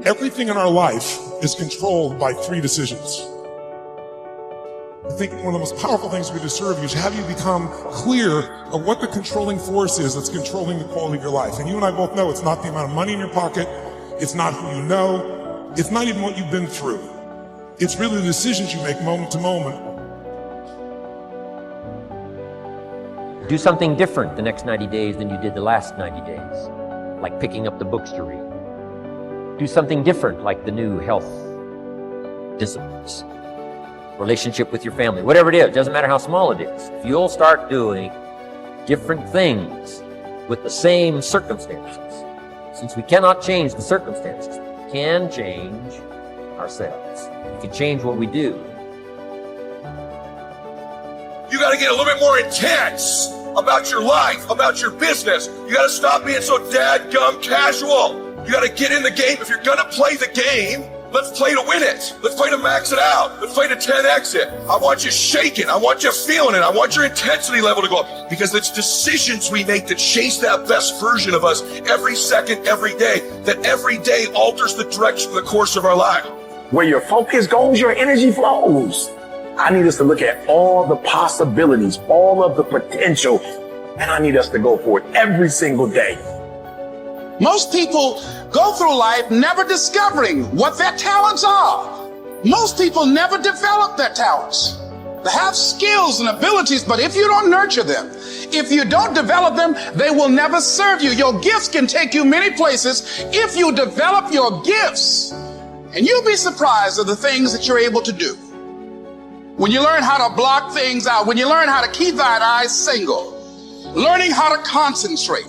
Everything in our life is controlled by 3 decisions. I think one of the most powerful things we can do to serve you is have you become clear of what the controlling force is that's controlling the quality of your life. And you and I both know it's not the amount of money in your pocket, it's not who you know, it's not even what you've been through. It's really the decisions you make moment to moment. Do something different the next 90 days than you did the last 90 days, like picking up the books to read. Do something different, like the new health disciplines, relationship with your family, whatever it is, doesn't matter how small it is. If you'll start doing different things with the same circumstances, since we cannot change the circumstances, we can change ourselves. We can change what we do. You got to get a little bit more intense about your life, about your business. You got to stop being so dadgum casual. You got to get in the game. If you're going to play the game, let's play to win it. Let's play to max it out. Let's play to 10x it. I want you shaking. I want you feeling it. I want your intensity level to go up, because it's decisions we make that chase that best version of us every second, every day, that every day alters the direction, the course of our life. Where your focus goes, your energy flows. I need us to look at all the possibilities, all of the potential, and I need us to go for it every single day. Most people go through life never discovering what their talents are. Most people never develop their talents. They have skills and abilities, but if you don't nurture them, if you don't develop them, they will never serve you. Your gifts can take you many places if you develop your gifts. And you'll be surprised at the things that you're able to do. When you learn how to block things out, when you learn how to keep thine eyes single, learning how to concentrate,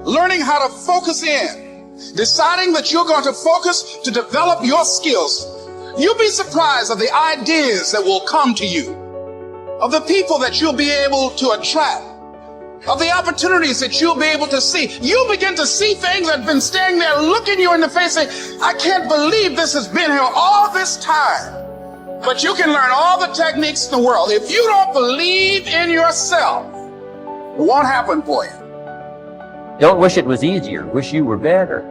learning how to focus in, deciding that you're going to focus to develop your skills, you'll be surprised at the ideas that will come to you, of the people that you'll be able to attract, of the opportunities that you'll be able to see. You'll begin to see things that have been standing there looking you in the face saying, I can't believe this has been here all this time. But you can learn all the techniques in the world. If you don't believe in yourself, it won't happen for you. Don't wish it was easier. Wish you were better.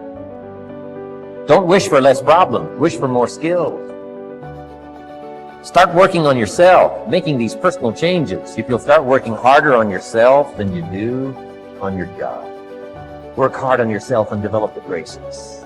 Don't wish for less problems. Wish for more skills. Start working on yourself, making these personal changes. If you'll start working harder on yourself than you do on your job. Work hard on yourself and develop the graces.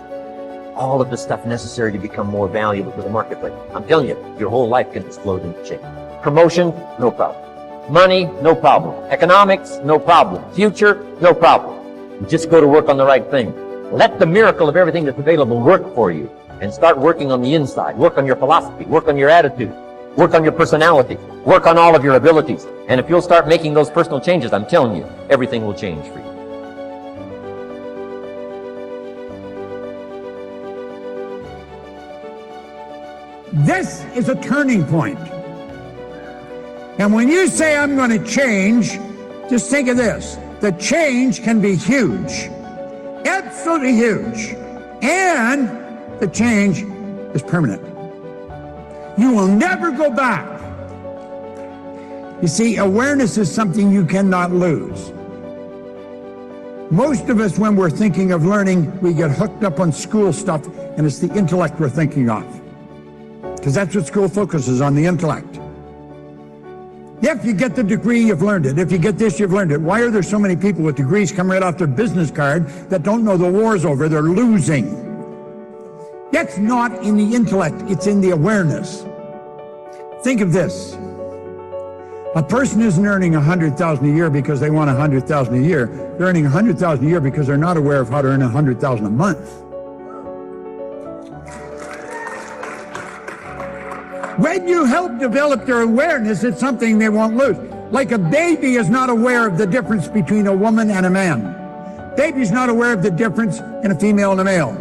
All of the stuff necessary to become more valuable to the marketplace. I'm telling you, your whole life can explode into change. Promotion, no problem. Money, no problem. Economics, no problem. Future, no problem. You just go to work on the right thing. Let the miracle of everything that's available work for you, and start working on the inside. Work on your philosophy. Work on your attitude. Work on your personality. Work on all of your abilities. And if you'll start making those personal changes, I'm telling you, everything will change for you. This is a turning point. And when you say I'm going to change, just think of this. The change can be huge. Absolutely huge. And the change is permanent. You will never go back. You see, awareness is something you cannot lose. Most of us, when we're thinking of learning, we get hooked up on school stuff, and it's the intellect we're thinking of. Because that's what school focuses on, the intellect. If you get the degree, you've learned it. If you get this, you've learned it. Why are there so many people with degrees come right off their business card that don't know the war's over? They're losing. That's not in the intellect, it's in the awareness. Think of this. A person isn't earning $100,000 a year because they want $100,000 a year. They're earning $100,000 a year because they're not aware of how to earn $100,000 a month. When you help develop their awareness, it's something they won't lose. Like a baby is not aware of the difference between a woman and a man. Baby's not aware of the difference in a female and a male.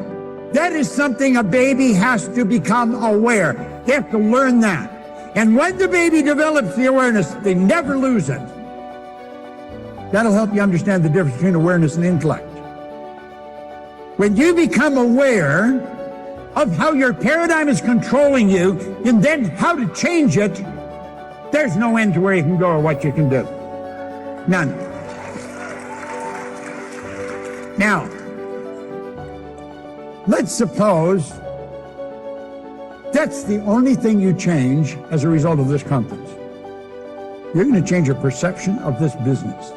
That is something a baby has to become aware. They have to learn that. And when the baby develops the awareness, they never lose it. That'll help you understand the difference between awareness and intellect. When you become aware of how your paradigm is controlling you, and then how to change it, there's no end to where you can go or what you can do. None. Now, let's suppose That's the only thing you change as a result of this conference. You're going to change your perception of this business.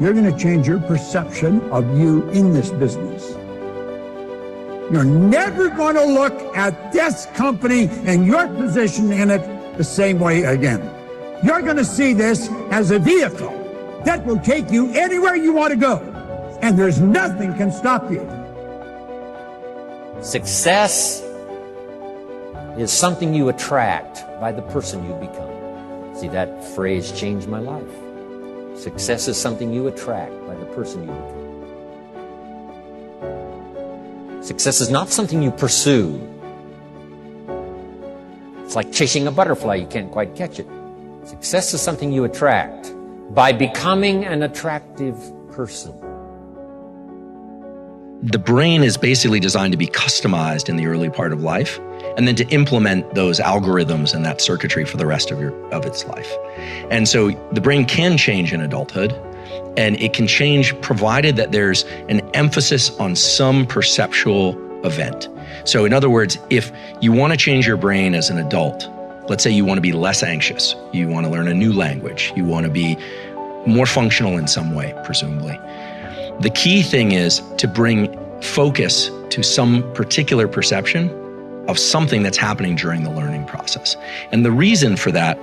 You're going to change your perception of you in this business. You're never going to look at this company and your position in it the same way again. You're going to see this as a vehicle that will take you anywhere you want to go, and there's nothing can stop you. Success is something you attract by the person you become. See, that phrase changed my life. Success is something you attract by the person you become. Success is not something you pursue. It's like chasing a butterfly, you can't quite catch it. Success is something you attract by becoming an attractive person. The brain is basically designed to be customized in the early part of life, and then to implement those algorithms and that circuitry for the rest of its life. And so the brain can change in adulthood, and it can change provided that there's an emphasis on some perceptual event. So in other words, if you want to change your brain as an adult, let's say you want to be less anxious, you want to learn a new language, you want to be more functional in some way, presumably. The key thing is to bring focus to some particular perception of something that's happening during the learning process. And the reason for that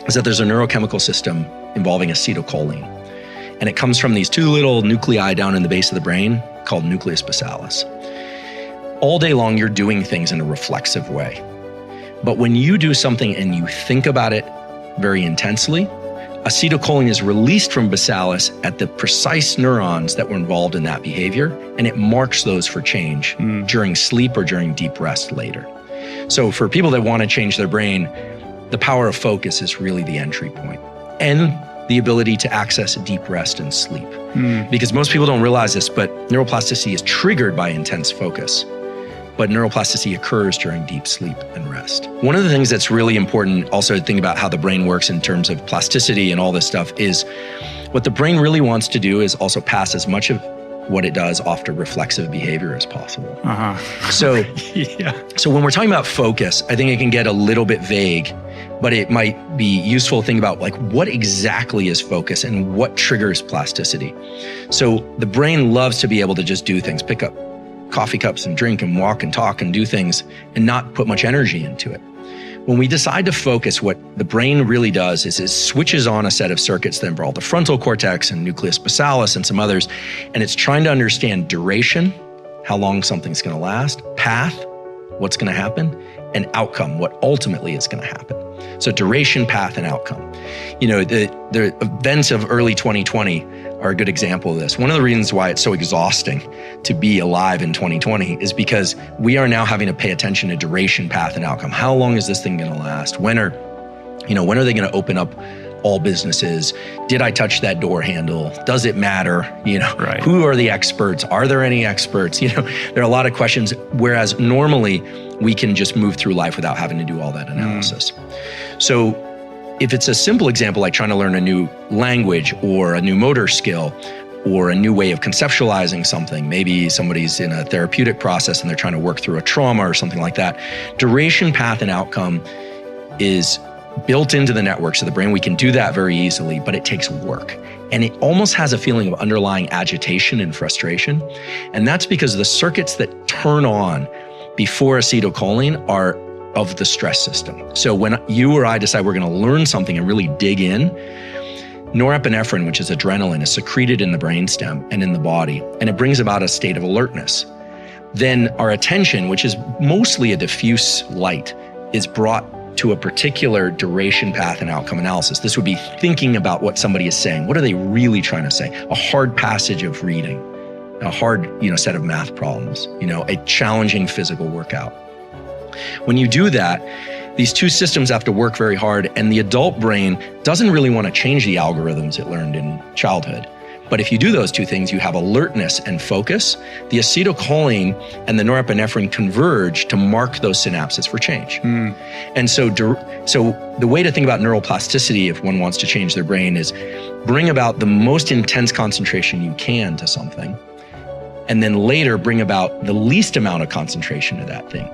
is that there's a neurochemical system involving acetylcholine. And it comes from these two little nuclei down in the base of the brain called nucleus basalis. All day long, you're doing things in a reflexive way. But when you do something and you think about it very intensely, acetylcholine is released from basalis at the precise neurons that were involved in that behavior, and it marks those for change during sleep or during deep rest later. So for people that want to change their brain, the power of focus is really the entry point, and the ability to access deep rest and sleep. Because most people don't realize this, but neuroplasticity is triggered by intense focus. But neuroplasticity occurs during deep sleep and rest. One of the things that's really important also to think about how the brain works in terms of plasticity and all this stuff is what the brain really wants to do is also pass as much of what it does off to reflexive behavior as possible. So, so when we're talking about focus, I think it can get a little bit vague, but it might be useful to think about like what exactly is focus and what triggers plasticity. So the brain loves to be able to just do things, pick up coffee cups and drink and walk and talk and do things and not put much energy into it. When we decide to focus, what the brain really does is it switches on a set of circuits that involve the frontal cortex and nucleus basalis and some others, and it's trying to understand duration, how long something's going to last, path, what's going to happen, and outcome, what ultimately is going to happen. So duration, path, and outcome. You know, the events of early 2020 are a good example of this. One of the reasons why it's so exhausting to be alive in 2020 is because we are now having to pay attention to duration, path, and outcome. How long is this thing going to last? When are they going to open up all businesses? Did I touch that door handle? Does it matter? Right. Who are the experts? Are there any experts? There are a lot of questions, whereas normally we can just move through life without having to do all that analysis. So if it's a simple example, like trying to learn a new language or a new motor skill or a new way of conceptualizing something, maybe somebody's in a therapeutic process and they're trying to work through a trauma or something like that, duration, path, and outcome is built into the networks of the brain. We can do that very easily, but it takes work. And it almost has a feeling of underlying agitation and frustration. And that's because the circuits that turn on before acetylcholine are of the stress system. So when you or I decide we're going to learn something and really dig in, norepinephrine, which is adrenaline, is secreted in the brainstem and in the body, and it brings about a state of alertness. Then our attention, which is mostly a diffuse light, is brought to a particular duration, path, and outcome analysis. This would be thinking about what somebody is saying. What are they really trying to say? A hard passage of reading, a hard, set of math problems, a challenging physical workout. When you do that, these two systems have to work very hard, and the adult brain doesn't really want to change the algorithms it learned in childhood. But if you do those two things, you have alertness and focus. The acetylcholine and the norepinephrine converge to mark those synapses for change. And so the way to think about neuroplasticity, if one wants to change their brain, is bring about the most intense concentration you can to something, and then later bring about the least amount of concentration to that thing.